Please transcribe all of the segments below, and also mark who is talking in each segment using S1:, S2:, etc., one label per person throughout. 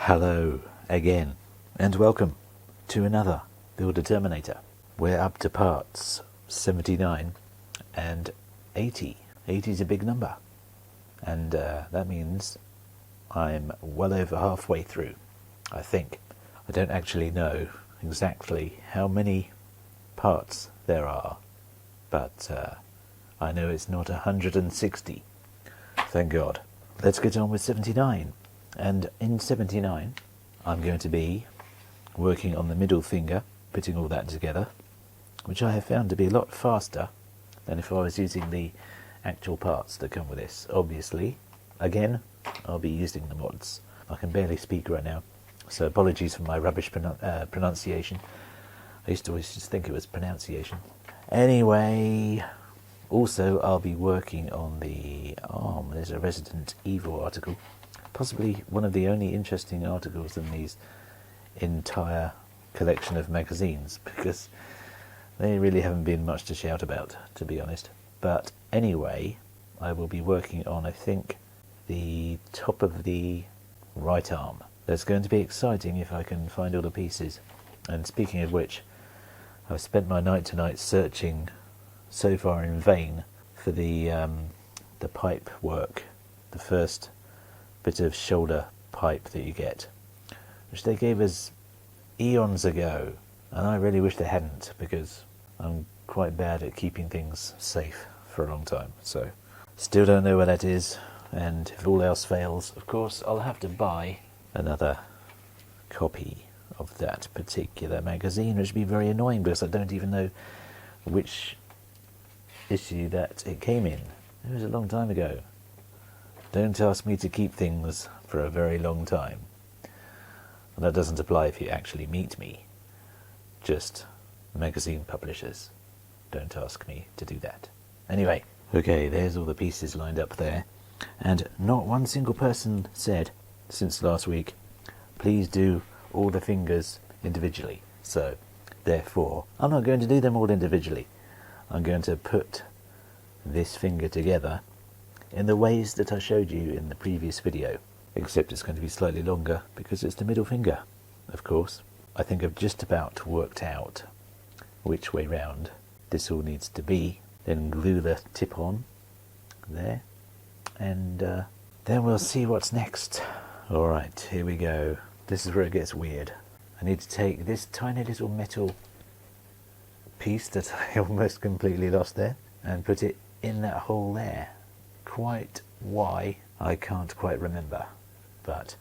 S1: Hello again, and welcome to another Build a Terminator. We're up to parts 79 and 80. 80 is a big number, and that means I'm well over halfway through, I think. I don't actually know exactly how many parts there are, but I know it's not 160. Thank God. Let's get on with 79. And in 79, I'm going to be working on the middle finger, putting all that together, which I have found to be a lot faster than if I was using the actual parts that come with this. Obviously, again, I'll be using the mods. I can barely speak right now, so apologies for my rubbish pronunciation. I used to always just think it was pronunciation. Anyway, also I'll be working on the arm. There's a Resident Evil article. Possibly one of the only interesting articles in these entire collection of magazines, because they really haven't been much to shout about, to be honest. But anyway, I will be working on, I think, the top of the right arm. That's going to be exciting if I can find all the pieces. And speaking of which, I've spent my night tonight searching, so far in vain, for the pipe work, the first bit of shoulder pipe that you get, which they gave us eons ago, and I really wish they hadn't, because I'm quite bad at keeping things safe for a long time. So still don't know where that is, and if all else fails, of course I'll have to buy another copy of that particular magazine, which would be very annoying because I don't even know which issue that it came in. It was a long time ago. Don't ask me to keep things for a very long time. And that doesn't apply if you actually meet me. Just magazine publishers. Don't ask me to do that. Anyway, okay, there's all the pieces lined up there. And not one single person said, since last week, please do all the fingers individually. So, therefore, I'm not going to do them all individually. I'm going to put this finger together in the ways that I showed you in the previous video, except it's going to be slightly longer because it's the middle finger, of course. I think I've just about worked out which way round this all needs to be, then glue the tip on there, and then we'll see what's next. Alright, here we go. This is where it gets weird. I need to take this tiny little metal piece that I almost completely lost there and put it in that hole there. Quite why, I can't quite remember, but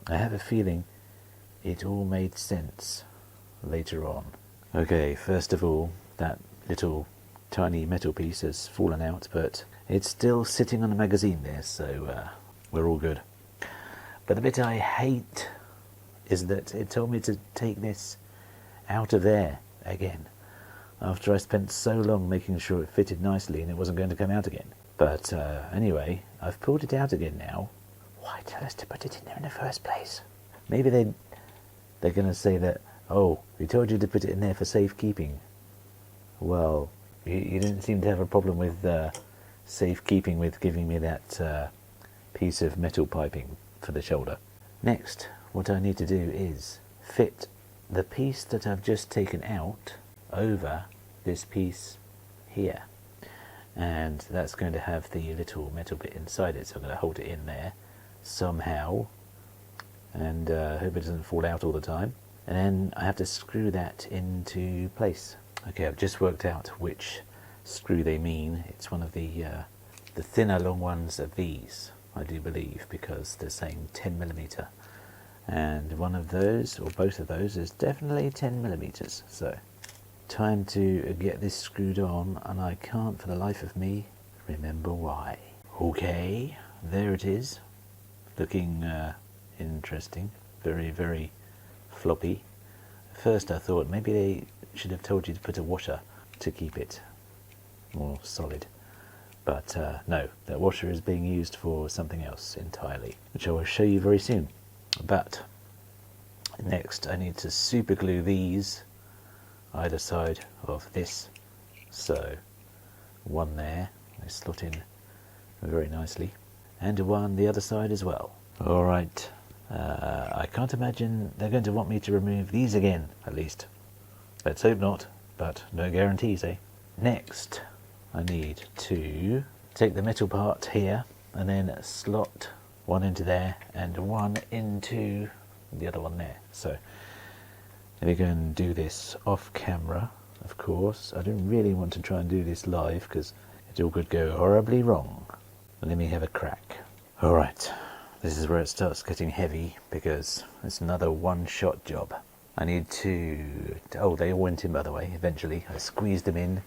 S1: I have a feeling it all made sense later on. Okay, first of all, that little tiny metal piece has fallen out, but it's still sitting on the magazine there, so we're all good. But the bit I hate is that it told me to take this out of there again, after I spent so long making sure it fitted nicely and it wasn't going to come out again. But anyway, I've pulled it out again now. Why tell us to put it in there in the first place? Maybe they're going to say that, oh, we told you to put it in there for safekeeping. Well, you didn't seem to have a problem with safekeeping with giving me that piece of metal piping for the shoulder. Next, what I need to do is fit the piece that I've just taken out over this piece here. And that's going to have the little metal bit inside it, so I'm going to hold it in there somehow, and hope it doesn't fall out all the time. And then I have to screw that into place. Okay, I've just worked out which screw they mean. It's one of the thinner long ones of these, I do believe, because they're saying 10mm, and one of those, or both of those, is definitely 10mm. So time to get this screwed on, and I can't for the life of me remember why. Okay, there it is, looking interesting, very, very floppy. First I thought maybe they should have told you to put a washer to keep it more solid, but no, that washer is being used for something else entirely, which I will show you very soon. But next I need to super glue these either side of this, so one there, they slot in very nicely, and one the other side as well. Alright, I can't imagine they're going to want me to remove these again, at least. Let's hope not, but no guarantees, eh? Next, I need to take the middle part here and then slot one into there and one into the other one there. So let me go and do this off camera, of course. I don't really want to try and do this live because it all could go horribly wrong. Let me have a crack. Alright, this is where it starts getting heavy because it's another one-shot job. I need to... Oh, they all went in, by the way, eventually. I squeezed them in.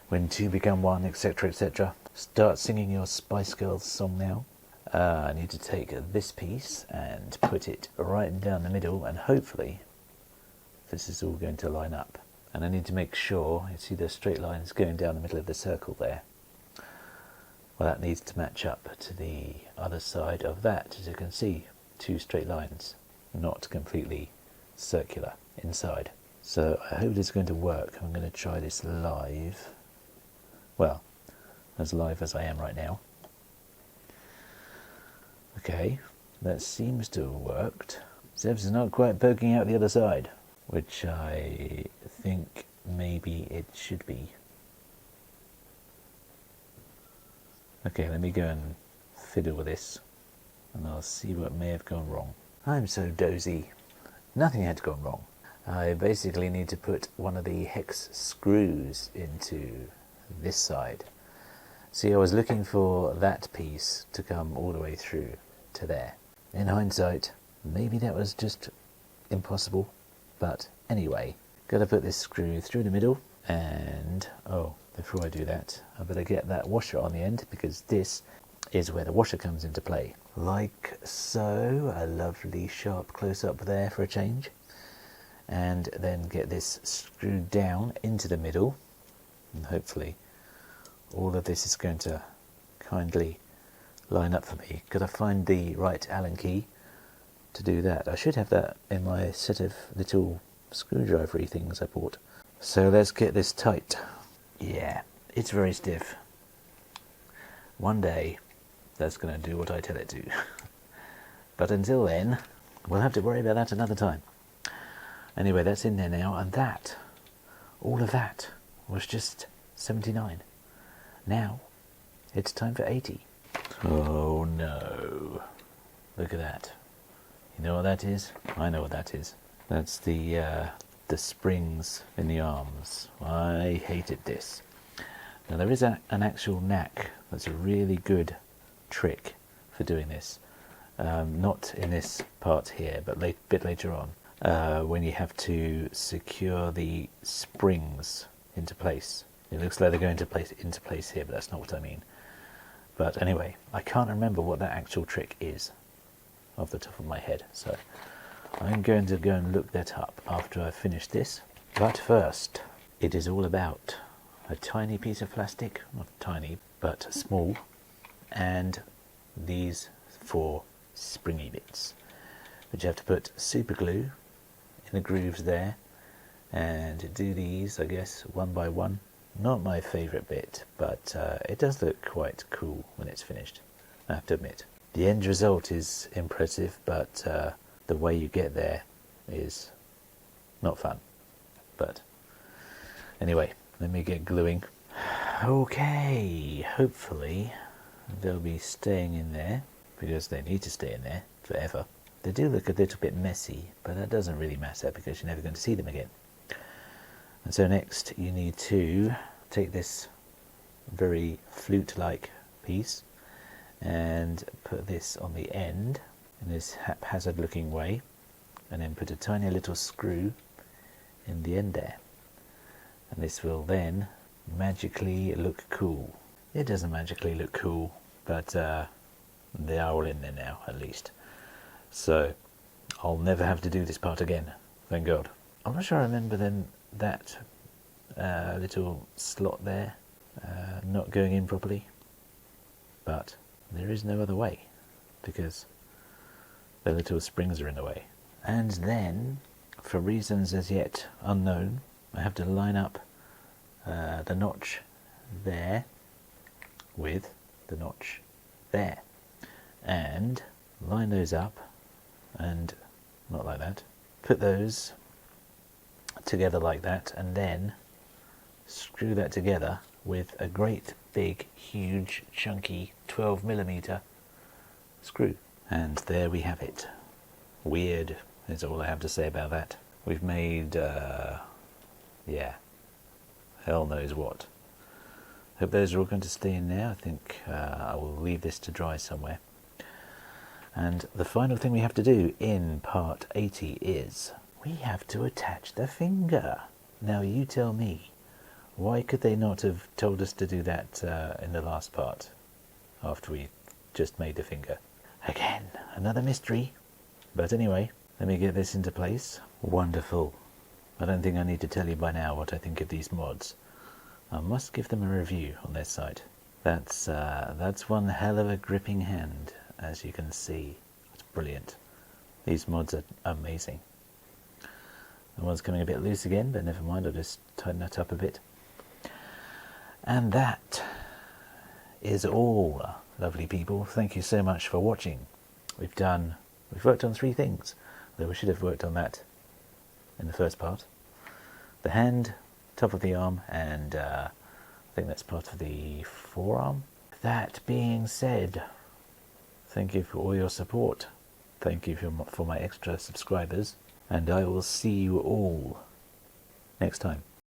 S1: When two become one, etc., etc. Start singing your Spice Girls song now. I need to take this piece and put it right down the middle, and hopefully this is all going to line up. And I need to make sure, you see the straight lines going down the middle of the circle there. Well, that needs to match up to the other side of that. As you can see, two straight lines, not completely circular inside. So I hope it's going to work. I'm going to try this live. Well, as live as I am right now. Okay, that seems to have worked. Zev's is not quite poking out the other side, which I think maybe it should be. Okay, let me go and fiddle with this and I'll see what may have gone wrong. I'm so dozy. Nothing had gone wrong. I basically need to put one of the hex screws into this side. See, I was looking for that piece to come all the way through to there. In hindsight, maybe that was just impossible, but anyway, gotta put this screw through the middle, and oh, before I do that, I better get that washer on the end, because this is where the washer comes into play. Like so, a lovely sharp close-up there for a change, and then get this screwed down into the middle, and hopefully all of this is going to kindly line up for me. Gotta find the right Allen key to do that. I should have that in my set of little screwdriver-y things I bought. So let's get this tight. Yeah, it's very stiff. One day that's going to do what I tell it to. But until then, we'll have to worry about that another time. Anyway, that's in there now, and that, all of that, was just 79. Now, it's time for 80. Oh no. Look at that. You know what that is? I know what that is. That's the springs in the arms. I hated this. Now there is an actual knack. That's a really good trick for doing this. Not in this part here, but bit later on. When you have to secure the springs into place. It looks like they're going to into place here, but that's not what I mean. But anyway, I can't remember what that actual trick is off the top of my head, so I'm going to go and look that up after I finish this. But first, it is all about a tiny piece of plastic, not tiny, but small, and these 4 springy bits, which you have to put super glue in the grooves there, and do these, I guess, one by one. Not my favourite bit, but it does look quite cool when it's finished, I have to admit. The end result is impressive, but the way you get there is not fun. But anyway, let me get gluing. Okay, hopefully they'll be staying in there, because they need to stay in there forever. They do look a little bit messy, but that doesn't really matter because you're never going to see them again. And so next you need to take this very flute-like piece and put this on the end in this haphazard looking way, and then put a tiny little screw in the end there, and this will then magically look cool. It doesn't magically look cool, but they are all in there now at least, so I'll never have to do this part again, thank God. I'm not sure I remember then that little slot there not going in properly, but there is no other way because the little springs are in the way. And then, for reasons as yet unknown, I have to line up the notch there with the notch there, and line those up and not like that. Put those together like that, and then screw that together with a great big huge chunky 12mm screw. And there we have it. Weird is all I have to say about that. We've made yeah, hell knows what. Hope those are all going to stay in there. I think I will leave this to dry somewhere. And the final thing we have to do in part 80 is we have to attach the finger. Now you tell me, why could they not have told us to do that in the last part, after we just made the finger? Again, another mystery. But anyway, let me get this into place. Wonderful. I don't think I need to tell you by now what I think of these mods. I must give them a review on their site. That's one hell of a gripping hand, as you can see. It's brilliant. These mods are amazing. The one's coming a bit loose again, but never mind, I'll just tighten that up a bit. And that is all, lovely people. Thank you so much for watching. We've worked on 3 things, though we should have worked on that in the first part. The hand, top of the arm, and I think that's part of the forearm. That being said, thank you for all your support. Thank you for my extra subscribers, and I will see you all next time.